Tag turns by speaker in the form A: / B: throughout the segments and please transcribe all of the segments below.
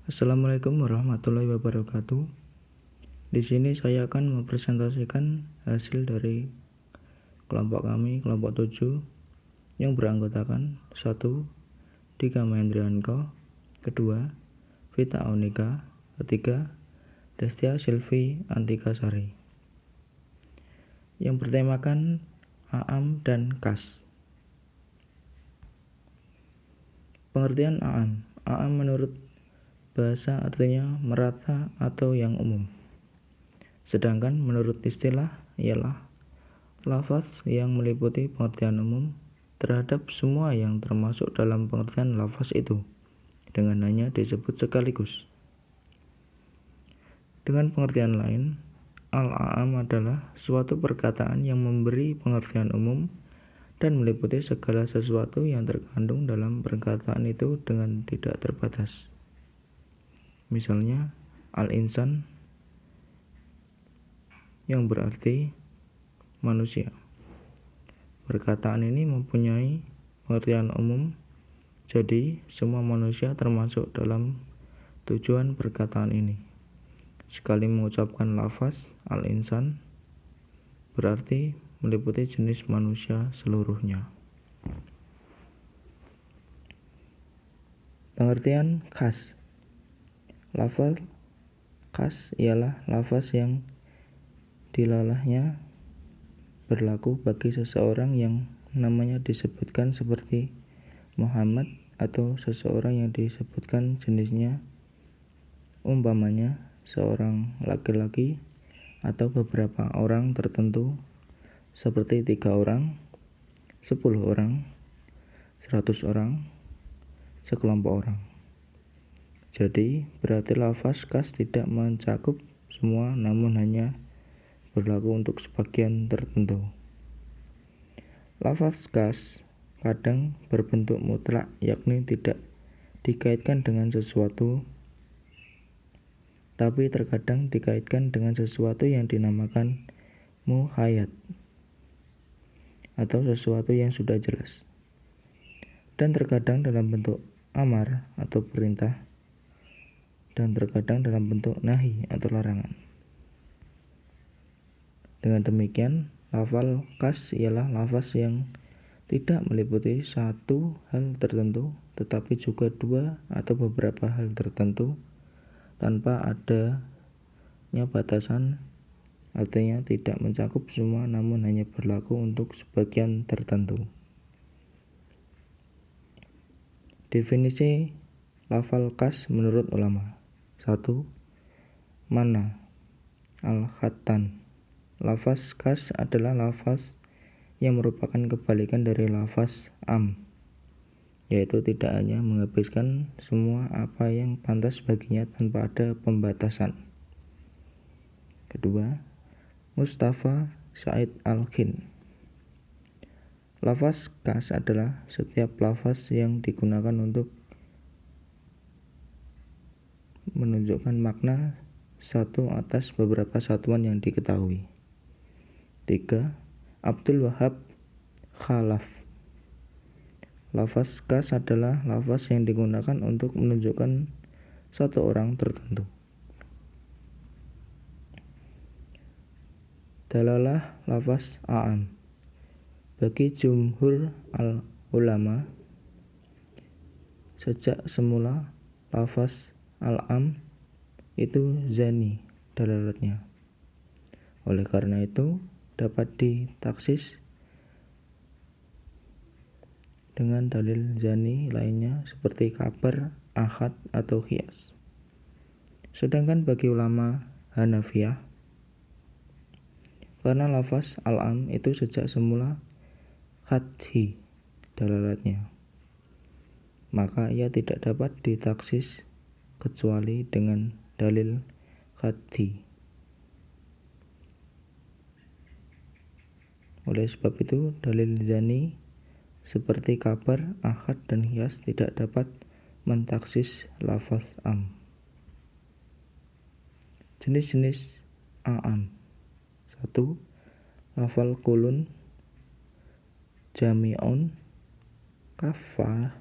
A: Assalamualaikum warahmatullahi wabarakatuh. Di sini saya akan mempresentasikan hasil dari kelompok kami, kelompok 7, yang beranggotakan 1. Dika Mahendrianko, kedua Vita Aunika, ketiga Destia Silvi Antikasari, yang bertemakan Aam dan Kas. Pengertian Aam. Aam menurut bahasa artinya merata atau yang umum. Sedangkan menurut istilah ialah lafaz yang meliputi pengertian umum terhadap semua yang termasuk dalam pengertian lafaz itu, dengan hanya disebut sekaligus. Dengan pengertian lain, al-a'am adalah suatu perkataan yang memberi pengertian umum dan meliputi segala sesuatu yang terkandung dalam perkataan itu dengan tidak terbatas. Misalnya, al-insan yang berarti manusia. Perkataan ini mempunyai pengertian umum, jadi semua manusia termasuk dalam tujuan perkataan ini. Sekali mengucapkan lafaz al-insan berarti meliputi jenis manusia seluruhnya. Pengertian khas. Lafaz khas ialah lafaz yang dilalahnya berlaku bagi seseorang yang namanya disebutkan seperti Muhammad, atau seseorang yang disebutkan jenisnya, umpamanya seorang laki-laki atau beberapa orang tertentu seperti 3 orang, 10 orang, 100 orang, sekelompok orang. Jadi berarti lafaz khas tidak mencakup semua, namun hanya berlaku untuk sebagian tertentu. Lafaz khas kadang berbentuk mutlak, yakni tidak dikaitkan dengan sesuatu, tapi terkadang dikaitkan dengan sesuatu yang dinamakan muhayyad atau sesuatu yang sudah jelas, dan terkadang dalam bentuk amar atau perintah, dan terkadang dalam bentuk nahi atau larangan. Dengan demikian, lafaz khas ialah lafaz yang tidak meliputi satu hal tertentu, tetapi juga dua atau beberapa hal tertentu tanpa adanya batasan, artinya tidak mencakup semua namun hanya berlaku untuk sebagian tertentu. Definisi lafaz khas menurut ulama. 1. Mana al-khattan. Lafaz khas adalah lafaz yang merupakan kebalikan dari lafaz am, yaitu tidak hanya menghabiskan semua apa yang pantas baginya tanpa ada pembatasan. Kedua, Mustafa Said Al-Khin. Lafaz khas adalah setiap lafaz yang digunakan untuk menunjukkan makna satu atas beberapa satuan yang diketahui. 3. Abdul Wahab Khalaf. Lafaz khas adalah lafaz yang digunakan untuk menunjukkan satu orang tertentu. Dalalah lafaz a'am. Bagi jumhur al-ulama, sejak semula lafaz al-am itu zani dalalatnya. Oleh karena itu dapat ditaksis dengan dalil zani lainnya seperti kabar, ahad, atau qiyas. Sedangkan bagi ulama Hanafiyah, karena lafaz al-am itu sejak semula qadhi dalalatnya, maka ia tidak dapat ditaksis kecuali dengan dalil qadhi. Oleh sebab itu, dalil zani seperti kabar, ahad, dan qiyas tidak dapat mentaksis lafaz am. Jenis-jenis a'am. 1. Lafal kulun, jami'un, kafah,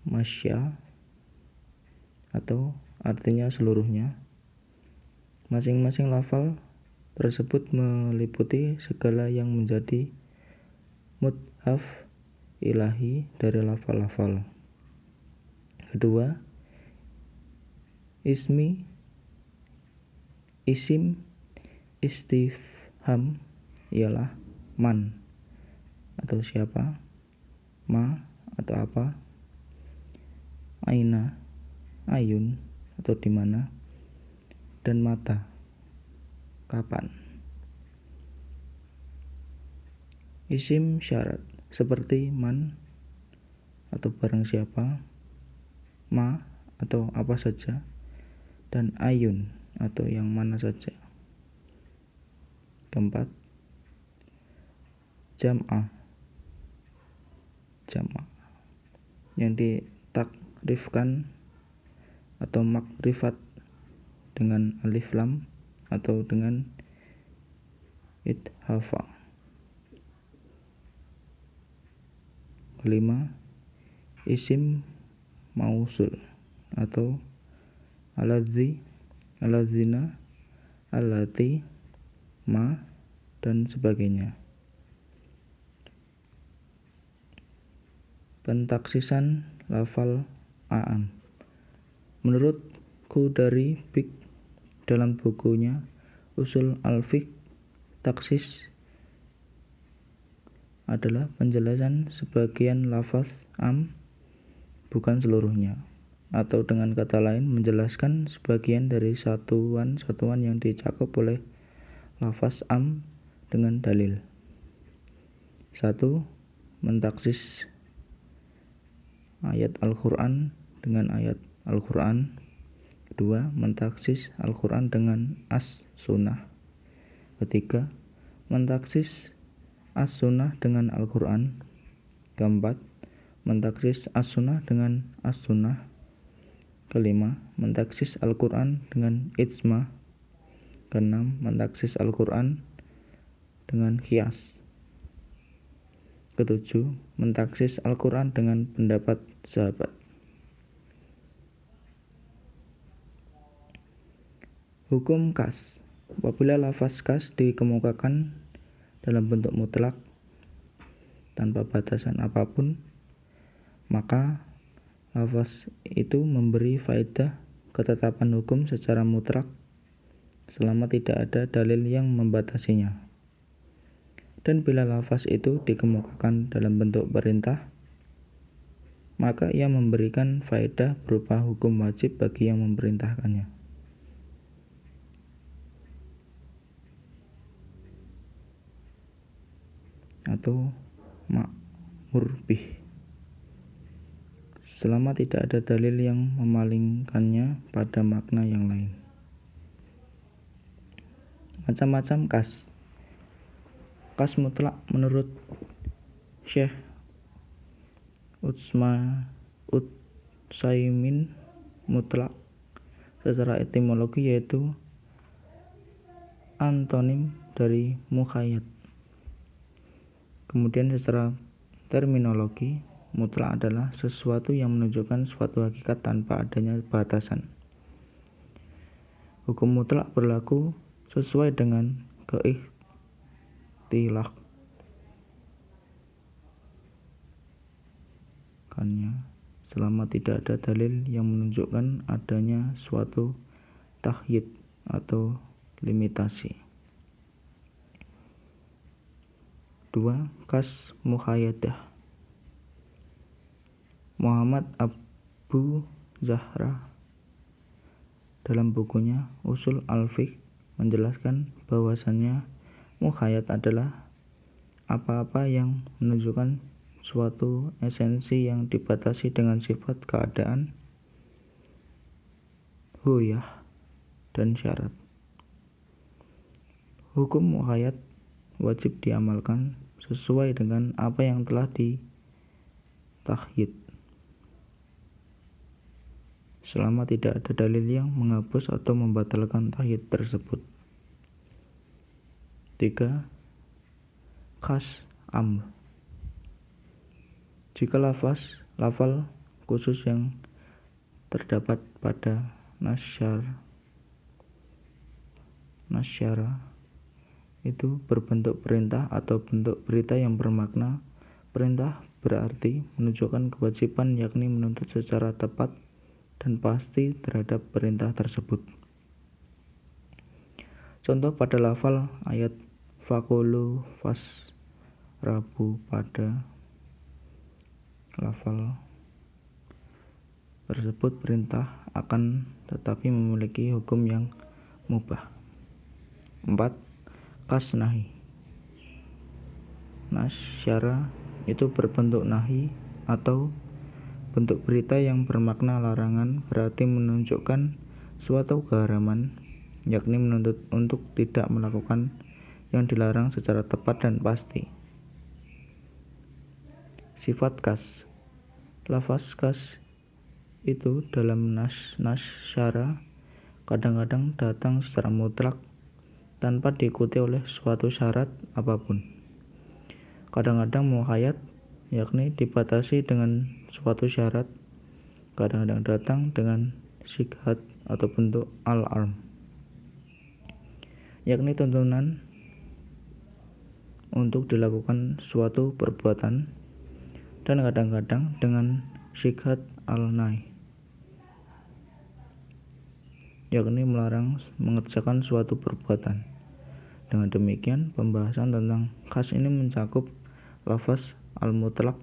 A: masya, atau artinya seluruhnya. Masing-masing lafal tersebut meliputi segala yang menjadi muthaf ilahi dari lafal-lafal. Kedua, isim istifham ialah man atau siapa, ma atau apa, aina ayun atau di mana, dan mata kapan. Isim syarat seperti man atau barang siapa, ma atau apa saja, dan ayun atau yang mana saja. Keempat, jam'ah yang ditakrifkan atau makrifat dengan alif lam atau dengan idhafa. Kelima, isim mausul atau aladzi, aladzina, allati, ma, dan sebagainya. Pentaksisan lafal a'am. Menurut Qudari dalam bukunya Usul al-Fiqh, taksis adalah penjelasan sebagian lafaz am, bukan seluruhnya, atau dengan kata lain menjelaskan sebagian dari satuan-satuan yang dicakup oleh lafaz am dengan dalil. 1. Mentaksis ayat Al-Quran dengan ayat Al-Quran. 2. Mentaksis Al-Quran dengan as-sunnah. 3. Mentaksis as-sunnah dengan Al-Quran. 4. Mentaksis as-sunnah dengan as-sunnah. 5. Mentaksis Al-Quran dengan ijma. 6. Mentaksis Al-Quran dengan qiyas. 7. Mentaksis Al-Quran dengan pendapat sahabat. Hukum kas. Apabila lafaz kas dikemukakan dalam bentuk mutlak tanpa batasan apapun, maka lafaz itu memberi faedah ketetapan hukum secara mutlak selama tidak ada dalil yang membatasinya. Dan bila lafaz itu dikemukakan dalam bentuk perintah, maka ia memberikan faedah berupa hukum wajib bagi yang memerintahkannya. Atau ma'mur bih, selama tidak ada dalil yang memalingkannya pada makna yang lain. Macam-macam kas. Kas mutlak menurut Syekh Utsaimin mutlak secara etimologi yaitu antonim dari mukhayyad. Kemudian secara terminologi, mutlak adalah sesuatu yang menunjukkan suatu hakikat tanpa adanya batasan. Hukum mutlak berlaku sesuai dengan keiktilafkannya selama tidak ada dalil yang menunjukkan adanya suatu takyid atau limitasi. 2. Kas mukhayyadah. Muhammad Abu Zahra dalam bukunya Usul al-Fiqh menjelaskan bahwasannya mukhayyad adalah apa-apa yang menunjukkan suatu esensi yang dibatasi dengan sifat keadaan, huyah, dan syarat. Hukum mukhayyad wajib diamalkan sesuai dengan apa yang telah ditakyid selama tidak ada dalil yang menghapus atau membatalkan takyid tersebut. 3. Khas amr. Jika lafal khusus yang terdapat pada nasyara itu berbentuk perintah atau bentuk berita yang bermakna. Perintah berarti menunjukkan kewajiban, yakni menuntut secara tepat dan pasti terhadap perintah tersebut. Contoh pada lafal ayat fakulu fasrabu, pada lafal tersebut perintah akan tetapi memiliki hukum yang mubah. 4. Kas nahi. Nasyara itu berbentuk nahi atau bentuk berita yang bermakna larangan, berarti menunjukkan suatu keharaman, yakni menuntut untuk tidak melakukan yang dilarang secara tepat dan pasti. Sifat kas. Lafaz kas itu dalam nasyara kadang-kadang datang secara mutlak tanpa diikuti oleh suatu syarat apapun. Kadang-kadang muqayyad, yakni dibatasi dengan suatu syarat. Kadang-kadang datang dengan sighat atau bentuk al-arm, yakni tuntunan untuk dilakukan suatu perbuatan, dan kadang-kadang dengan sighat al-nahy, yakni melarang mengerjakan suatu perbuatan. Dengan demikian, pembahasan tentang kas ini mencakup lafaz al-mutlaq,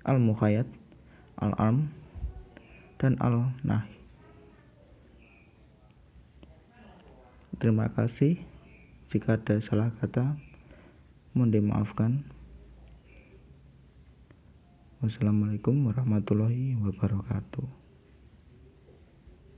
A: al-muqayyad, al-am, dan al-nahy. Terima kasih. Jika ada salah kata, mohon dimaafkan. Wassalamualaikum warahmatullahi wabarakatuh.